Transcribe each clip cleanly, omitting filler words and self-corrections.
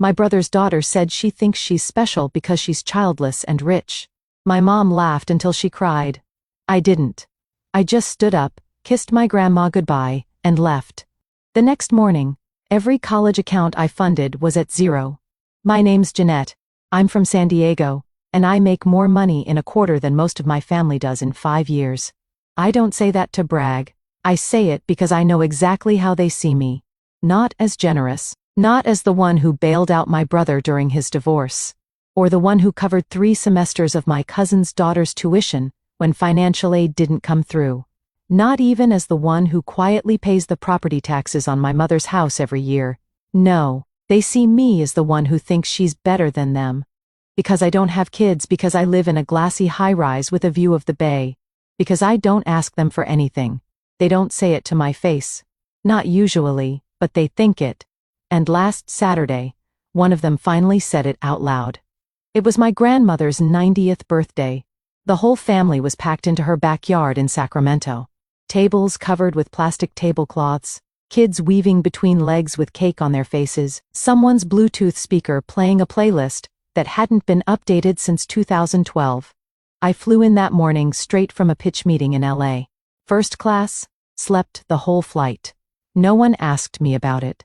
My brother's daughter said she thinks she's special because she's childless and rich. My mom laughed until she cried. I didn't. I just stood up, kissed my grandma goodbye, and left. The next morning, every college account I funded was at zero. My name's Jeanette. I'm from San Diego, and I make more money in a quarter than most of my family does in 5 years. I don't say that to brag. I say it because I know exactly how they see me. Not as generous, not as the one who bailed out my brother during his divorce, or the one who covered 3 semesters of my cousin's daughter's tuition when financial aid didn't come through. Not even as the one who quietly pays the property taxes on my mother's house every year. No, they see me as the one who thinks she's better than them. Because I don't have kids, because I live in a glassy high-rise with a view of the bay. Because I don't ask them for anything. They don't say it to my face. Not usually, but they think it. And last Saturday, one of them finally said it out loud. It was my grandmother's 90th birthday. The whole family was packed into her backyard in Sacramento. Tables covered with plastic tablecloths, kids weaving between legs with cake on their faces, someone's Bluetooth speaker playing a playlist that hadn't been updated since 2012. I flew in that morning straight from a pitch meeting in LA. First class, slept the whole flight. No one asked me about it.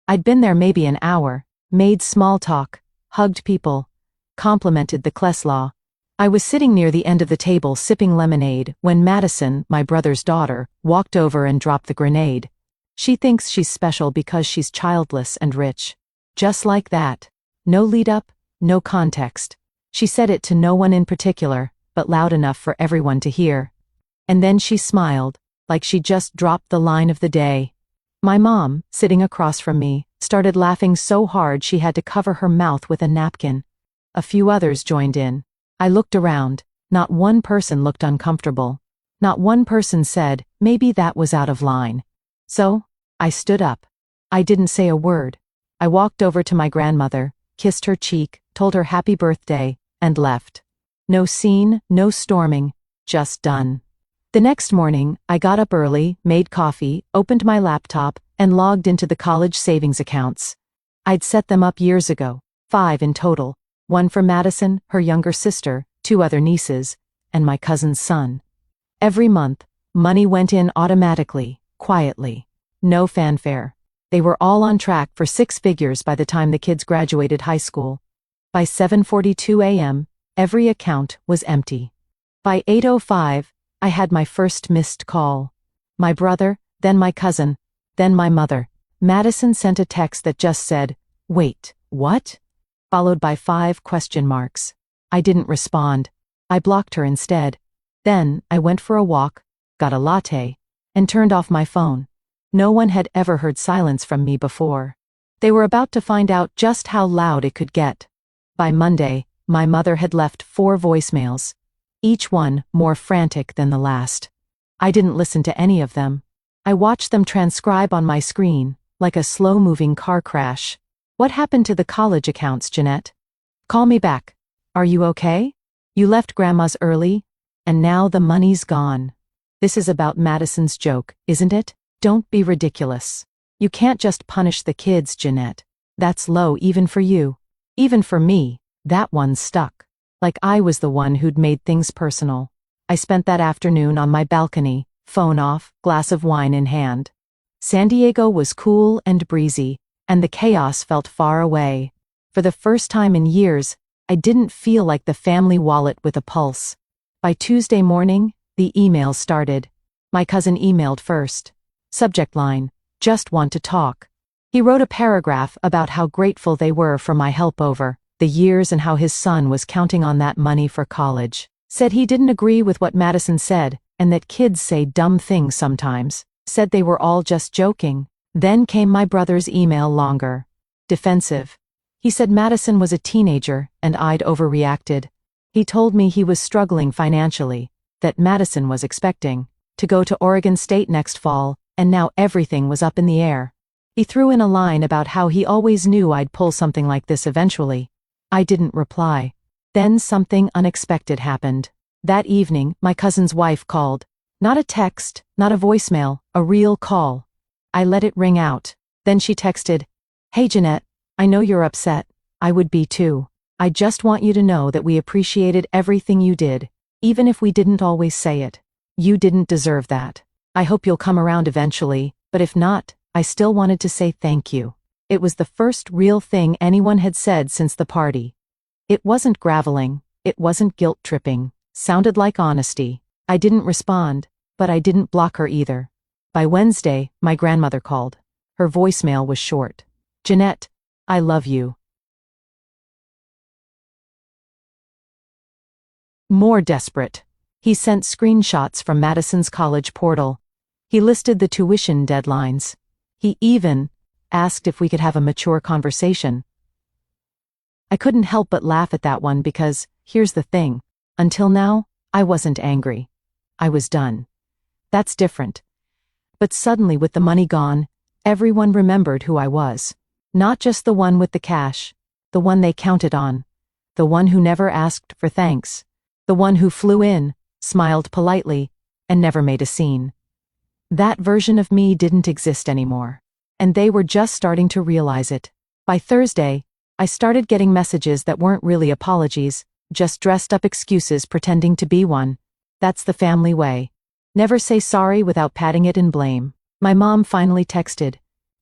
I'd been there maybe an hour, made small talk, hugged people, complimented the Kleslaw. I was sitting near the end of the table sipping lemonade when Madison, my brother's daughter, walked over and dropped the grenade. She thinks she's special because she's childless and rich. Just like that. No lead-up, no context. She said it to no one in particular, but loud enough for everyone to hear. And then she smiled, like she just dropped the line of the day. My mom, sitting across from me, started laughing so hard she had to cover her mouth with a napkin. A few others joined in. I looked around. Not one person looked uncomfortable. Not one person said, maybe that was out of line. So, I stood up. I didn't say a word. I walked over to my grandmother, kissed her cheek, told her happy birthday, and left. No scene, no storming, just done. The next morning, I got up early, made coffee, opened my laptop, and logged into the college savings accounts. I'd set them up years ago, 5 in total. 1 for Madison, her younger sister, 2 other nieces, and my cousin's son. Every month, money went in automatically, quietly. No fanfare. They were all on track for 6 figures by the time the kids graduated high school. By 7:42 a.m., every account was empty. By 8:05, I had my first missed call. My brother, then my cousin, then my mother. Madison sent a text that just said, "Wait, what?" followed by 5 question marks. I didn't respond. I blocked her instead. Then, I went for a walk, got a latte, and turned off my phone. No one had ever heard silence from me before. They were about to find out just how loud it could get. By Monday, my mother had left 4 voicemails, each one more frantic than the last. I didn't listen to any of them. I watched them transcribe on my screen, like a slow-moving car crash. What happened to the college accounts, Jeanette? Call me back. Are you okay? You left Grandma's early, and now the money's gone. This is about Madison's joke, isn't it? Don't be ridiculous. You can't just punish the kids, Jeanette. That's low even for you. Even for me, that one stuck. Like I was the one who'd made things personal. I spent that afternoon on my balcony, phone off, glass of wine in hand. San Diego was cool and breezy, and the chaos felt far away. For the first time in years, I didn't feel like the family wallet with a pulse. By Tuesday morning, the emails started. My cousin emailed first. Subject line, "Just want to talk." He wrote a paragraph about how grateful they were for my help over the years and how his son was counting on that money for college. Said he didn't agree with what Madison said, and that kids say dumb things sometimes. Said they were all just joking. Then came my brother's email, longer. Defensive. He said Madison was a teenager and I'd overreacted. He told me he was struggling financially, that Madison was expecting to go to Oregon State next fall, and now everything was up in the air. He threw in a line about how he always knew I'd pull something like this eventually. I didn't reply. Then something unexpected happened. That evening, my cousin's wife called. Not a text, not a voicemail, a real call. I let it ring out. Then she texted, "Hey Jeanette, I know you're upset. I would be too. I just want you to know that we appreciated everything you did, even if we didn't always say it. You didn't deserve that. I hope you'll come around eventually, but if not, I still wanted to say thank you. It was the first real thing anyone had said since the party. It wasn't graveling, it wasn't guilt-tripping, sounded like honesty. I didn't respond, but I didn't block her either. By Wednesday, my grandmother called. Her voicemail was short. Jeanette, I love you. More desperate. He sent screenshots from Madison's college portal. He listed the tuition deadlines. He even asked if we could have a mature conversation. I couldn't help but laugh at that one because, here's the thing, until now, I wasn't angry. I was done. That's different. But suddenly with the money gone, everyone remembered who I was. Not just the one with the cash, the one they counted on, the one who never asked for thanks, the one who flew in, smiled politely, and never made a scene. That version of me didn't exist anymore, and they were just starting to realize it. By Thursday, I started getting messages that weren't really apologies, just dressed up excuses pretending to be one. That's the family way. Never say sorry without patting it in blame. My mom finally texted,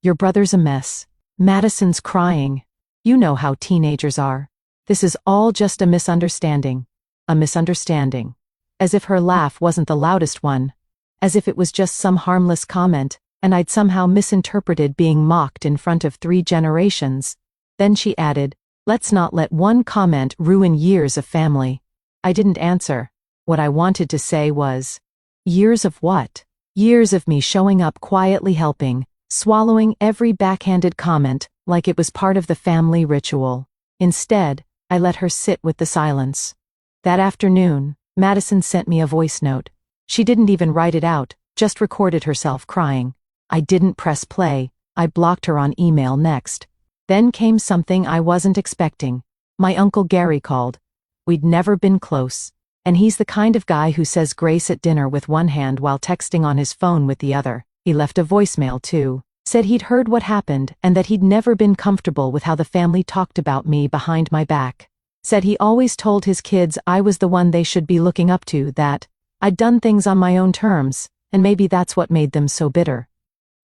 "Your brother's a mess. Madison's crying. You know how teenagers are. This is all just a misunderstanding." A misunderstanding. As if her laugh wasn't the loudest one. As if it was just some harmless comment, and I'd somehow misinterpreted being mocked in front of 3 generations. Then she added, "Let's not let one comment ruin years of family." I didn't answer. What I wanted to say was, years of what? Years of me showing up quietly helping, swallowing every backhanded comment like it was part of the family ritual. Instead, I let her sit with the silence. That afternoon, Madison sent me a voice note. She didn't even write it out, just recorded herself crying. I didn't press play. I blocked her on email next. Then came something I wasn't expecting. My Uncle Gary called. We'd never been close. And he's the kind of guy who says grace at dinner with one hand while texting on his phone with the other. He left a voicemail too. Said he'd heard what happened and that he'd never been comfortable with how the family talked about me behind my back. Said he always told his kids I was the one they should be looking up to, that I'd done things on my own terms, and maybe that's what made them so bitter.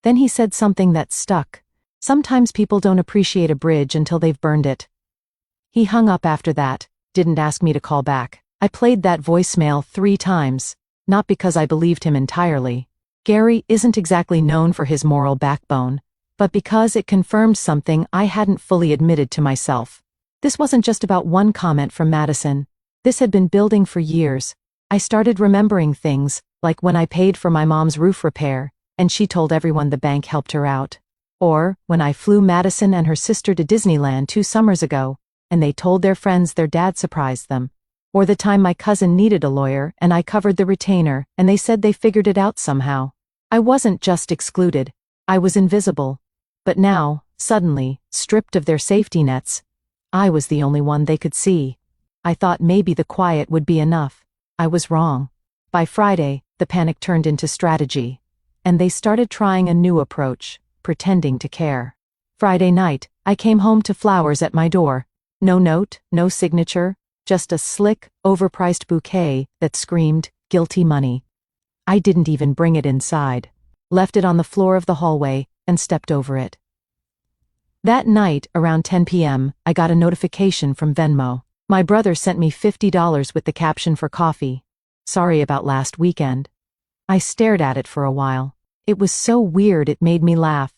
Then he said something that stuck. Sometimes people don't appreciate a bridge until they've burned it. He hung up after that, didn't ask me to call back. I played that voicemail 3 times, not because I believed him entirely. Gary isn't exactly known for his moral backbone, but because it confirmed something I hadn't fully admitted to myself. This wasn't just about one comment from Madison. This had been building for years. I started remembering things, like when I paid for my mom's roof repair, and she told everyone the bank helped her out. Or when I flew Madison and her sister to Disneyland 2 summers ago, and they told their friends their dad surprised them. Or the time my cousin needed a lawyer and I covered the retainer and they said they figured it out somehow. I wasn't just excluded, I was invisible. But now, suddenly, stripped of their safety nets, I was the only one they could see. I thought maybe the quiet would be enough. I was wrong. By Friday, the panic turned into strategy. And they started trying a new approach, pretending to care. Friday night, I came home to flowers at my door. No note, no signature, just a slick, overpriced bouquet that screamed, guilty money. I didn't even bring it inside. Left it on the floor of the hallway and stepped over it. That night, around 10 p.m., I got a notification from Venmo. My brother sent me $50 with the caption for coffee. Sorry about last weekend. I stared at it for a while. It was so weird it made me laugh.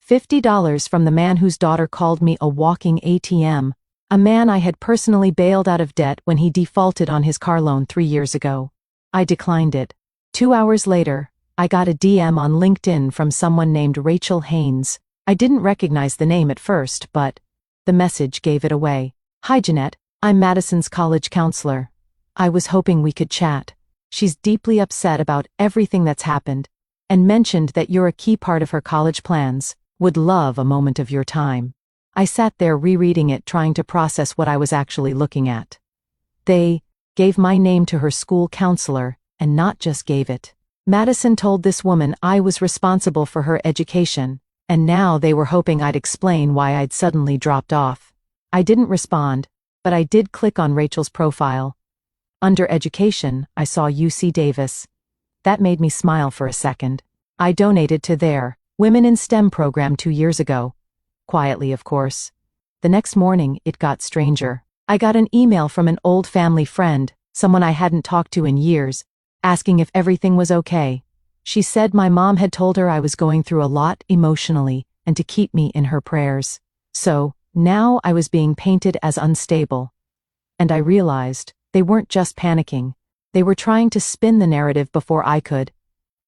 $50 from the man whose daughter called me a walking ATM. A man I had personally bailed out of debt when he defaulted on his car loan 3 years ago. I declined it. 2 hours later, I got a DM on LinkedIn from someone named Rachel Haynes. I didn't recognize the name at first, but the message gave it away. "Hi Jeanette, I'm Madison's college counselor. I was hoping we could chat. She's deeply upset about everything that's happened, and mentioned that you're a key part of her college plans. Would love a moment of your time." I sat there rereading it, trying to process what I was actually looking at. They gave my name to her school counselor, and not just gave it. Madison told this woman I was responsible for her education, And now they were hoping I'd explain why I'd suddenly dropped off. I didn't respond, but I did click on Rachel's profile. Under education, I saw UC Davis. That made me smile for a second. I donated to their Women in STEM program 2 years ago. Quietly, of course. The next morning, it got stranger. I got an email from an old family friend, someone I hadn't talked to in years, asking if everything was okay. She said my mom had told her I was going through a lot emotionally and to keep me in her prayers. So, now I was being painted as unstable. And I realized they weren't just panicking. They were trying to spin the narrative before I could.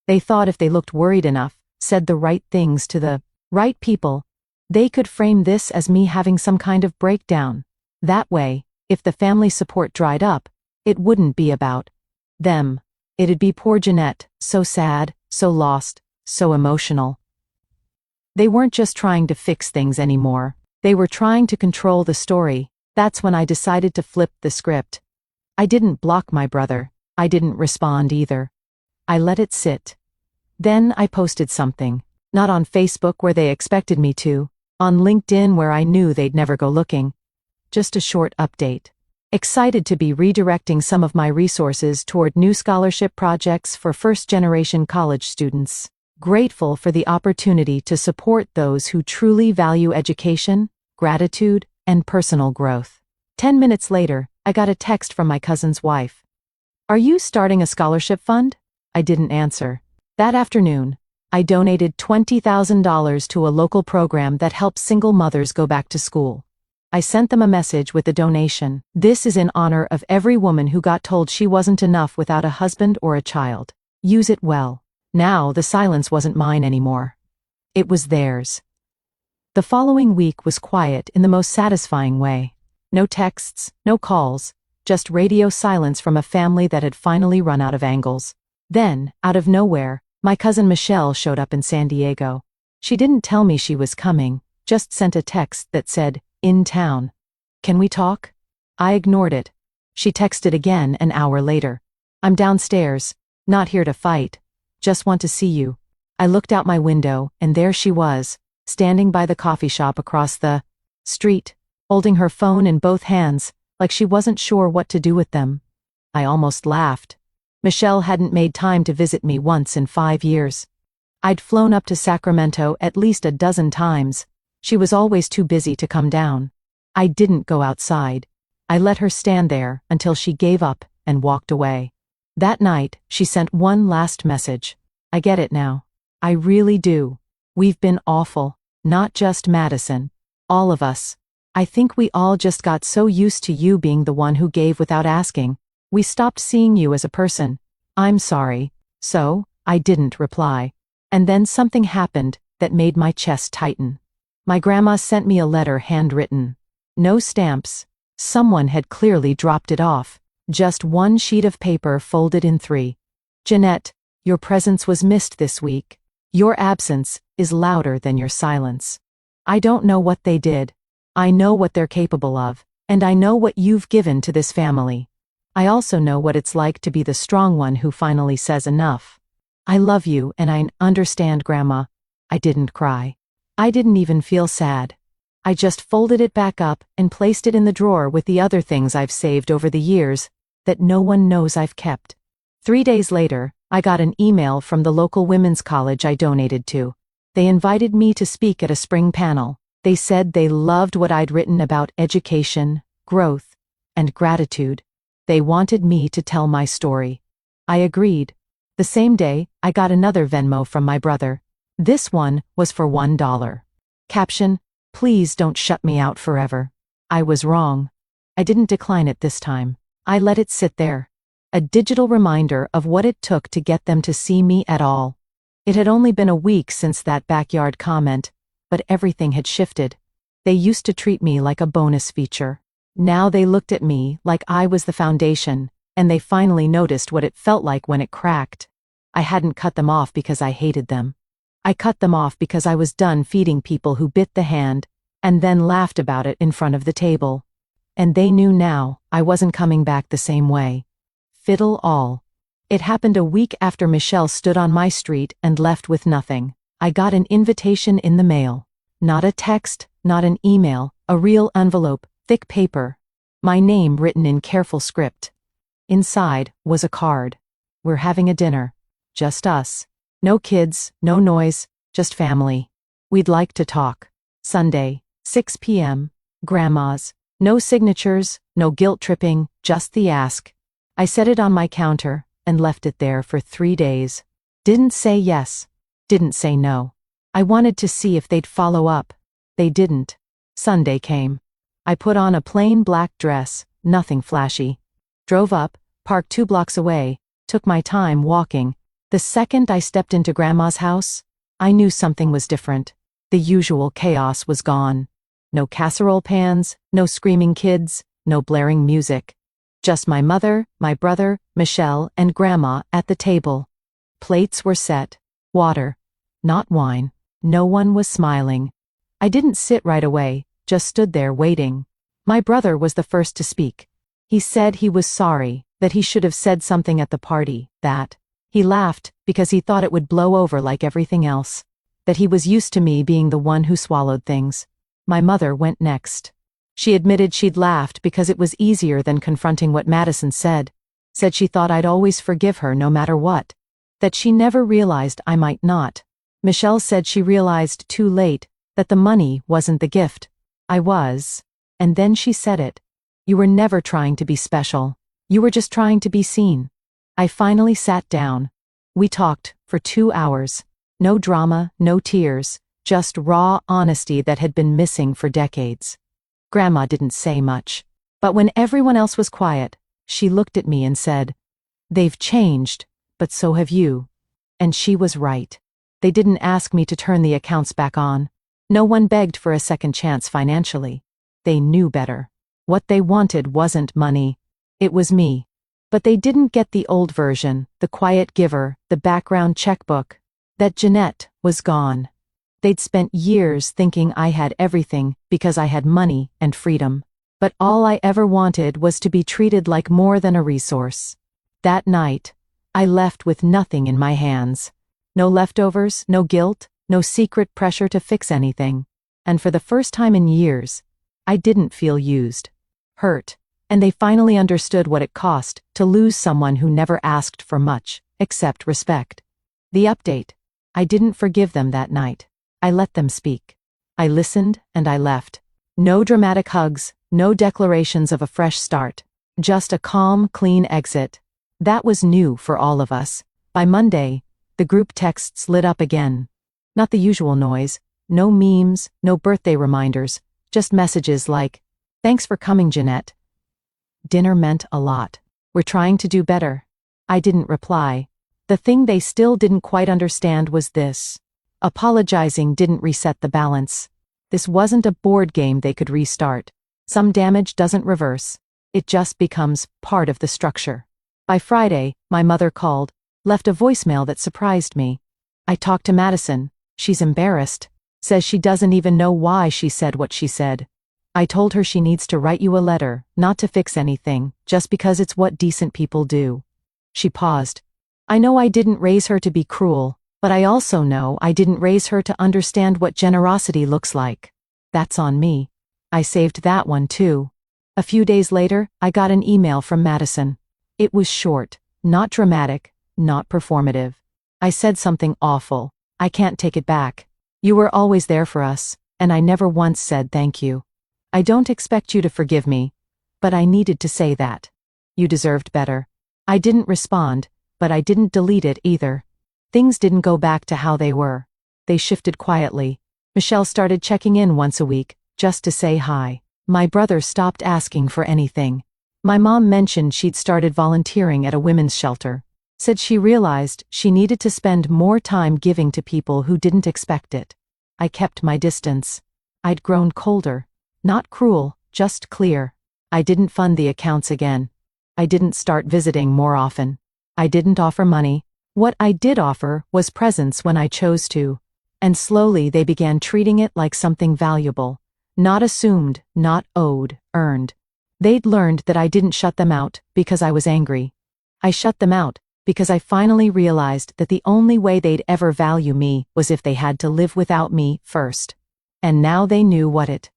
They thought if they looked worried enough, said the right things to the right people, they could frame this as me having some kind of breakdown. That way, if the family support dried up, it wouldn't be about them. It'd be poor Jeanette, so sad, so lost, so emotional. They weren't just trying to fix things anymore. They were trying to control the story. That's when I decided to flip the script. I didn't block my brother. I didn't respond either. I let it sit. Then I posted something. Not on Facebook where they expected me to. On LinkedIn where I knew they'd never go looking. Just a short update. Excited to be redirecting some of my resources toward new scholarship projects for first-generation college students. Grateful for the opportunity to support those who truly value education, gratitude, and personal growth. 10 minutes later, I got a text from my cousin's wife. "Are you starting a scholarship fund?" I didn't answer. That afternoon, I donated $20,000 to a local program that helps single mothers go back to school. I sent them a message with the donation. "This is in honor of every woman who got told she wasn't enough without a husband or a child. Use it well." Now the silence wasn't mine anymore. It was theirs. The following week was quiet in the most satisfying way. No texts, no calls, just radio silence from a family that had finally run out of angles. Then, out of nowhere, my cousin Michelle showed up in San Diego. She didn't tell me she was coming, just sent a text that said, "In town. Can we talk?" I ignored it. She texted again an hour later. "I'm downstairs, not here to fight. Just want to see you." I looked out my window, and there she was, standing by the coffee shop across the street, holding her phone in both hands, like she wasn't sure what to do with them. I almost laughed. Michelle hadn't made time to visit me once in 5 years. I'd flown up to Sacramento at least a dozen times. She was always too busy to come down. I didn't go outside. I let her stand there until she gave up and walked away. That night, she sent one last message. "I get it now. I really do. We've been awful. Not just Madison. All of us. I think we all just got so used to you being the one who gave without asking. We stopped seeing you as a person. I'm sorry." So, I didn't reply. And then something happened that made my chest tighten. My grandma sent me a letter handwritten. No stamps. Someone had clearly dropped it off. Just one sheet of paper folded in 3. "Jeanette, your presence was missed this week. Your absence is louder than your silence. I don't know what they did. I know what they're capable of, and I know what you've given to this family. I also know what it's like to be the strong one who finally says enough. I love you and I understand, Grandma." I didn't cry. I didn't even feel sad. I just folded it back up and placed it in the drawer with the other things I've saved over the years that no one knows I've kept. 3 days later, I got an email from the local women's college I donated to. They invited me to speak at a spring panel. They said they loved what I'd written about education, growth, and gratitude. They wanted me to tell my story. I agreed. The same day, I got another Venmo from my brother. This one was for $1. Caption: "Please don't shut me out forever." I was wrong. I didn't decline it this time. I let it sit there. A digital reminder of what it took to get them to see me at all. It had only been a week since that backyard comment, but everything had shifted. They used to treat me like a bonus feature. Now they looked at me like I was the foundation, and they finally noticed what it felt like when it cracked. I hadn't cut them off because I hated them. I cut them off because I was done feeding people who bit the hand and then laughed about it in front of the table. And they knew now I wasn't coming back the same way. Fiddle all. It happened a week after Michelle stood on my street and left with nothing. I got an invitation in the mail. Not a text, not an email, a real envelope, thick paper. My name written in careful script. Inside was a card. We're having a dinner. Just us. No kids, no noise, just family. We'd like to talk. Sunday, 6 p.m. Grandma's. No signatures, no guilt tripping, just the ask. I set it on my counter and left it there for 3 days. Didn't say yes. Didn't say no. I wanted to see if they'd follow up. They didn't. Sunday came. I put on a plain black dress, nothing flashy. Drove up, parked 2 blocks away, took my time walking. The second I stepped into Grandma's house, I knew something was different. The usual chaos was gone. No casserole pans, no screaming kids, no blaring music. Just my mother, my brother, Michelle, and Grandma at the table. Plates were set. Water. Not wine. No one was smiling. I didn't sit right away, just stood there waiting. My brother was the first to speak. He said he was sorry, that he should have said something at the party, that he laughed because he thought it would blow over like everything else, that he was used to me being the one who swallowed things. My mother went next. She admitted she'd laughed because it was easier than confronting what Madison said she thought I'd always forgive her no matter what, that she never realized I might not. Michelle said she realized too late that the money wasn't the gift. I was. And then she said it. You were never trying to be special. You were just trying to be seen. I finally sat down. We talked for 2 hours. No drama, no tears, just raw honesty that had been missing for decades. Grandma didn't say much. But when everyone else was quiet, she looked at me and said, "They've changed, but so have you." And she was right. They didn't ask me to turn the accounts back on. No one begged for a second chance financially. They knew better. What they wanted wasn't money. It was me. But they didn't get the old version, the quiet giver, the background checkbook. That Jeanette was gone. They'd spent years thinking I had everything because I had money and freedom. But all I ever wanted was to be treated like more than a resource. That night, I left with nothing in my hands. No leftovers, no guilt, no secret pressure to fix anything. And for the first time in years, I didn't feel used. Hurt. And they finally understood what it cost to lose someone who never asked for much, except respect. The update. I didn't forgive them that night. I let them speak. I listened and I left. No dramatic hugs, no declarations of a fresh start. Just a calm, clean exit. That was new for all of us. By Monday, the group texts lit up again. Not the usual noise, no memes, no birthday reminders, just messages like, "Thanks for coming, Jeanette." Dinner meant a lot. "We're trying to do better." I didn't reply. The thing they still didn't quite understand was this. Apologizing didn't reset the balance. This wasn't a board game they could restart. Some damage doesn't reverse. It just becomes part of the structure. By Friday, my mother called, left a voicemail that surprised me. I talked to Madison. She's embarrassed. Says she doesn't even know why she said what she said. I told her she needs to write you a letter, not to fix anything, just because it's what decent people do. She paused. I know I didn't raise her to be cruel, but I also know I didn't raise her to understand what generosity looks like. That's on me. I saved that one too. A few days later, I got an email from Madison. It was short, not dramatic, not performative. I said something awful. I can't take it back. You were always there for us, and I never once said thank you. I don't expect you to forgive me, but I needed to say that. You deserved better. I didn't respond, but I didn't delete it either. Things didn't go back to how they were. They shifted quietly. Michelle started checking in once a week, just to say hi. My brother stopped asking for anything. My mom mentioned she'd started volunteering at a women's shelter. Said she realized she needed to spend more time giving to people who didn't expect it. I kept my distance. I'd grown colder. Not cruel, just clear. I didn't fund the accounts again. I didn't start visiting more often. I didn't offer money. What I did offer was presence when I chose to. And slowly they began treating it like something valuable. Not assumed, not owed, earned. They'd learned that I didn't shut them out because I was angry. I shut them out because I finally realized that the only way they'd ever value me was if they had to live without me first. And now they knew what it